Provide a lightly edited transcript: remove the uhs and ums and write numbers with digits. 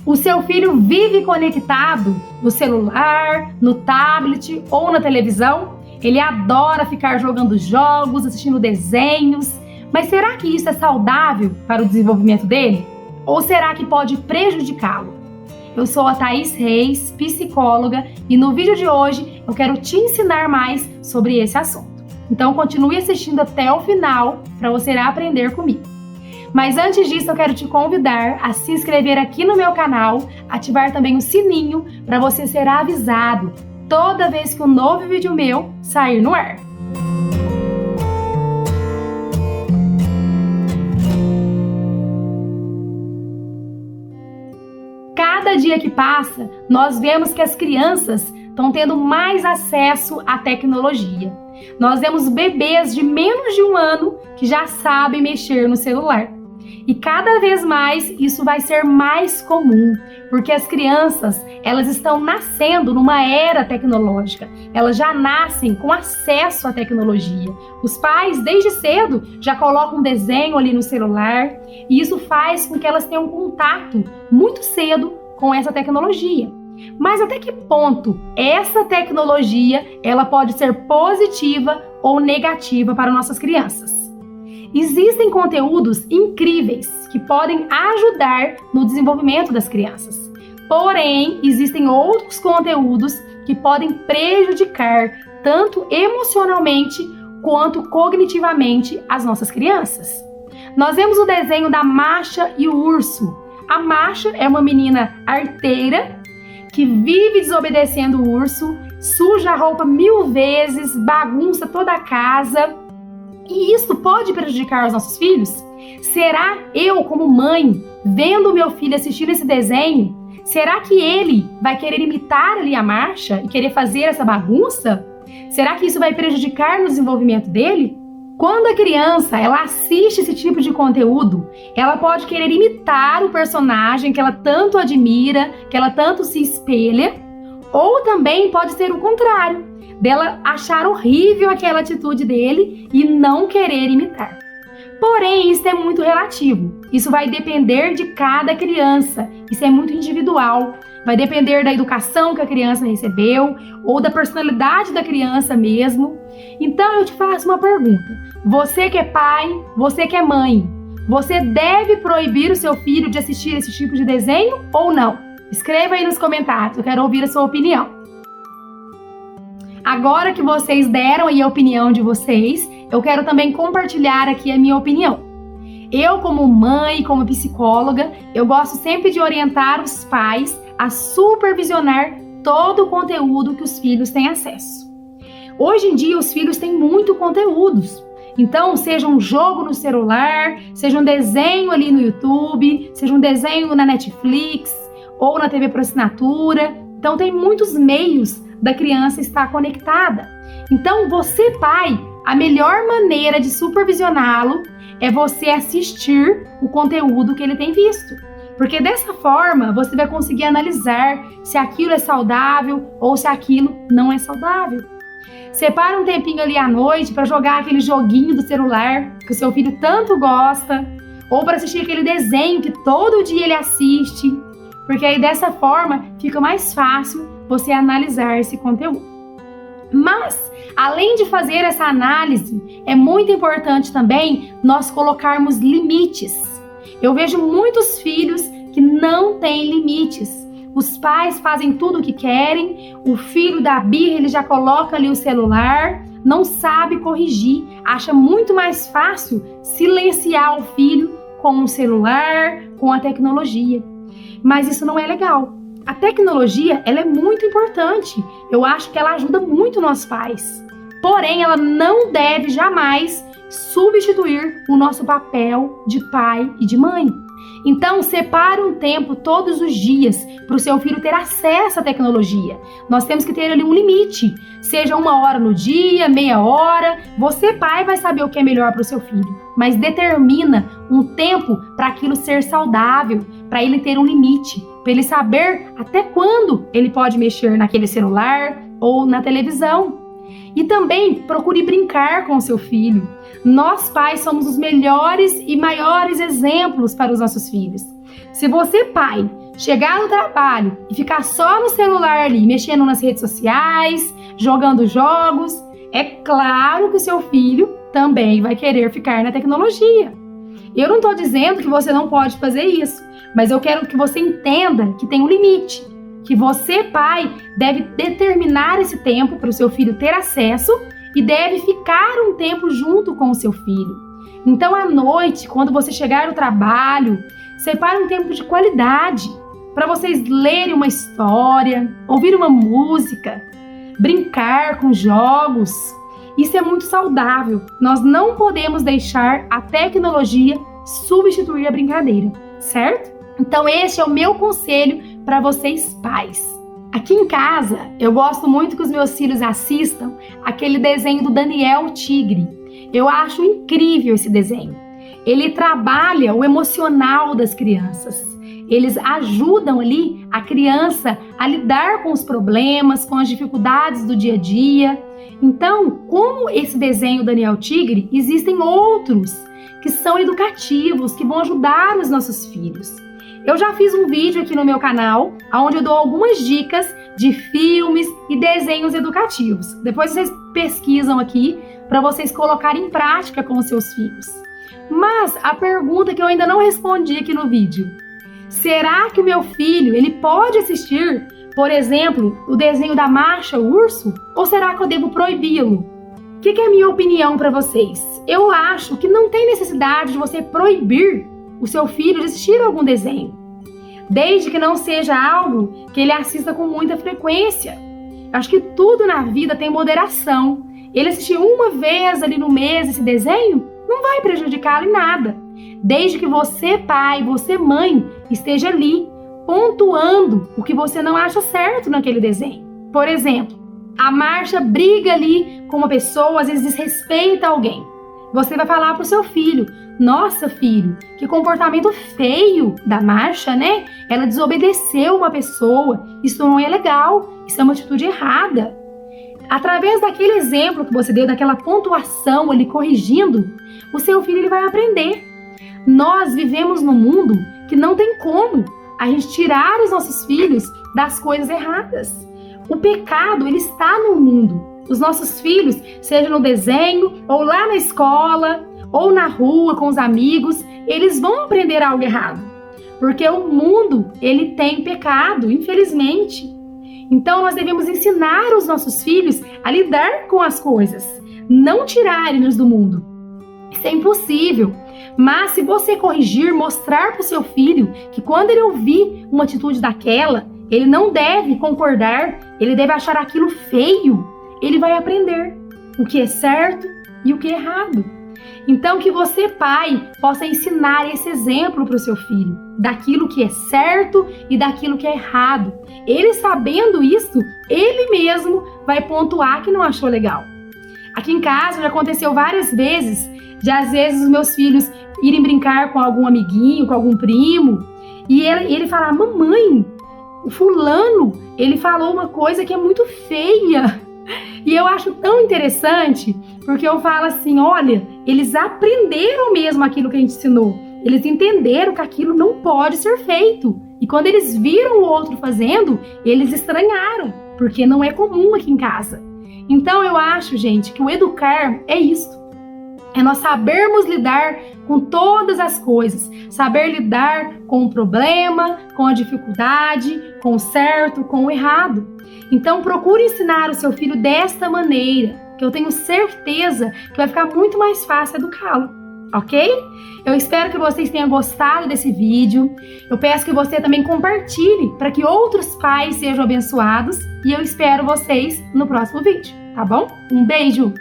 O seu filho vive conectado no celular, no tablet ou na televisão? Ele adora ficar jogando jogos, assistindo desenhos, mas será que isso é saudável para o desenvolvimento dele? Ou será que pode prejudicá-lo? Eu sou a Thaís Reis, psicóloga, e no vídeo de hoje eu quero te ensinar mais sobre esse assunto. Então continue assistindo até o final para você aprender comigo. Mas antes disso, eu quero te convidar a se inscrever aqui no meu canal, ativar também o sininho para você ser avisado toda vez que um novo vídeo meu sair no ar. Cada dia que passa, nós vemos que as crianças estão tendo mais acesso à tecnologia. Nós vemos bebês de menos de 1 ano que já sabem mexer no celular. E cada vez mais isso vai ser mais comum, porque as crianças, elas estão nascendo numa era tecnológica. Elas já nascem com acesso à tecnologia. Os pais, desde cedo, já colocam um desenho ali no celular, e isso faz com que elas tenham contato muito cedo com essa tecnologia. Mas até que ponto essa tecnologia, ela pode ser positiva ou negativa para nossas crianças? Existem conteúdos incríveis que podem ajudar no desenvolvimento das crianças. Porém, existem outros conteúdos que podem prejudicar tanto emocionalmente quanto cognitivamente as nossas crianças. Nós vemos o desenho da Masha e o Urso. A Masha é uma menina arteira que vive desobedecendo o urso, suja a roupa 1000 vezes, bagunça toda a casa. E isso pode prejudicar os nossos filhos? Será eu, como mãe, vendo meu filho assistindo esse desenho, será que ele vai querer imitar ali a Masha e querer fazer essa bagunça? Será que isso vai prejudicar no desenvolvimento dele? Quando a criança ela assiste esse tipo de conteúdo, ela pode querer imitar o personagem que ela tanto admira, que ela tanto se espelha, ou também pode ser o contrário, dela achar horrível aquela atitude dele e não querer imitar. Porém, isso é muito relativo. Isso vai depender de cada criança. Isso é muito individual. Vai depender da educação que a criança recebeu ou da personalidade da criança mesmo. Então, eu te faço uma pergunta. Você que é pai, você que é mãe, você deve proibir o seu filho de assistir esse tipo de desenho ou não? Escreva aí nos comentários. Eu quero ouvir a sua opinião. Agora que vocês deram aí a opinião de vocês, eu quero também compartilhar aqui a minha opinião. Eu, como mãe, como psicóloga, eu gosto sempre de orientar os pais a supervisionar todo o conteúdo que os filhos têm acesso. Hoje em dia, os filhos têm muito conteúdos. Então, seja um jogo no celular, seja um desenho ali no YouTube, seja um desenho na Netflix ou na TV por assinatura. Então, tem muitos meios da criança estar conectada. Então, você, pai, a melhor maneira de supervisioná-lo é você assistir o conteúdo que ele tem visto. Porque dessa forma, você vai conseguir analisar se aquilo é saudável ou se aquilo não é saudável. Separa um tempinho ali à noite para jogar aquele joguinho do celular que o seu filho tanto gosta, ou para assistir aquele desenho que todo dia ele assiste, porque aí dessa forma fica mais fácil você analisar esse conteúdo. Mas, além de fazer essa análise, é muito importante também nós colocarmos limites. Eu vejo muitos filhos que não têm limites. Os pais fazem tudo o que querem, o filho da birra ele já coloca ali o celular, não sabe corrigir, acha muito mais fácil silenciar o filho com o celular, com a tecnologia. Mas isso não é legal. A tecnologia, ela é muito importante. Eu acho que ela ajuda muito nós pais. Porém, ela não deve jamais substituir o nosso papel de pai e de mãe. Então, separe um tempo todos os dias para o seu filho ter acesso à tecnologia. Nós temos que ter ali um limite, seja 1 hora no dia, meia hora. Você, pai, vai saber o que é melhor para o seu filho, mas determina um tempo para aquilo ser saudável, para ele ter um limite, para ele saber até quando ele pode mexer naquele celular ou na televisão. E também procure brincar com o seu filho. Nós, pais, somos os melhores e maiores exemplos para os nossos filhos. Se você, pai, chegar no trabalho e ficar só no celular ali, mexendo nas redes sociais, jogando jogos, é claro que o seu filho também vai querer ficar na tecnologia. Eu não estou dizendo que você não pode fazer isso, mas eu quero que você entenda que tem um limite, que você, pai, deve determinar esse tempo para o seu filho ter acesso e deve ficar um tempo junto com o seu filho. Então, à noite, quando você chegar no trabalho, separe um tempo de qualidade para vocês lerem uma história, ouvir uma música, brincar com jogos. Isso é muito saudável. Nós não podemos deixar a tecnologia substituir a brincadeira, certo? Então, esse é o meu conselho para vocês, pais. Aqui em casa, eu gosto muito que os meus filhos assistam aquele desenho do Daniel Tigre. Eu acho incrível esse desenho. Ele trabalha o emocional das crianças. Eles ajudam ali a criança a lidar com os problemas, com as dificuldades do dia a dia. Então, como esse desenho Daniel Tigre, existem outros que são educativos, que vão ajudar os nossos filhos. Eu já fiz um vídeo aqui no meu canal, onde eu dou algumas dicas de filmes e desenhos educativos. Depois vocês pesquisam aqui para vocês colocarem em prática com os seus filhos. Mas a pergunta que eu ainda não respondi aqui no vídeo: será que o meu filho ele pode assistir, por exemplo, o desenho da Marcha, o Urso? Ou será que eu devo proibi-lo? O que é a minha opinião para vocês? Eu acho que não tem necessidade de você proibir o seu filho de assistir algum desenho, desde que não seja algo que ele assista com muita frequência. Acho que tudo na vida tem moderação. Ele assistir uma vez ali no mês esse desenho não vai prejudicá-lo em nada, desde que você, pai, você, mãe, esteja ali pontuando o que você não acha certo naquele desenho. Por exemplo, a Marcha briga ali com uma pessoa, às vezes desrespeita alguém. Você vai falar pro seu filho: nossa, filho, que comportamento feio da Marcha, né? Ela desobedeceu uma pessoa, isso não é legal, isso é uma atitude errada. Através daquele exemplo que você deu, daquela pontuação ali corrigindo, o seu filho ele vai aprender. Nós vivemos num mundo que não tem como a gente tirar os nossos filhos das coisas erradas. O pecado, ele está no mundo. Os nossos filhos, seja no desenho, ou lá na escola, ou na rua com os amigos, eles vão aprender algo errado. Porque o mundo, ele tem pecado, infelizmente. Então, nós devemos ensinar os nossos filhos a lidar com as coisas, não tirarem-nos do mundo. Isso é impossível. Mas se você corrigir, mostrar para o seu filho que quando ele ouvir uma atitude daquela, ele não deve concordar, ele deve achar aquilo feio, ele vai aprender o que é certo e o que é errado. Então, que você, pai, possa ensinar esse exemplo para o seu filho, daquilo que é certo e daquilo que é errado. Ele sabendo isso, ele mesmo vai pontuar que não achou legal. Aqui em casa já aconteceu várias vezes, às vezes os meus filhos irem brincar com algum amiguinho, com algum primo, e ele falar: mamãe, o fulano, ele falou uma coisa que é muito feia. E eu acho tão interessante, porque eu falo assim: olha, eles aprenderam mesmo aquilo que a gente ensinou. Eles entenderam que aquilo não pode ser feito. E quando eles viram o outro fazendo, eles estranharam, porque não é comum aqui em casa. Então eu acho, gente, que o educar é isso. É nós sabermos lidar com todas as coisas, saber lidar com o problema, com a dificuldade, com o certo, com o errado. Então procure ensinar o seu filho desta maneira, que eu tenho certeza que vai ficar muito mais fácil educá-lo, ok? Eu espero que vocês tenham gostado desse vídeo. Eu peço que você também compartilhe para que outros pais sejam abençoados e eu espero vocês no próximo vídeo, tá bom? Um beijo!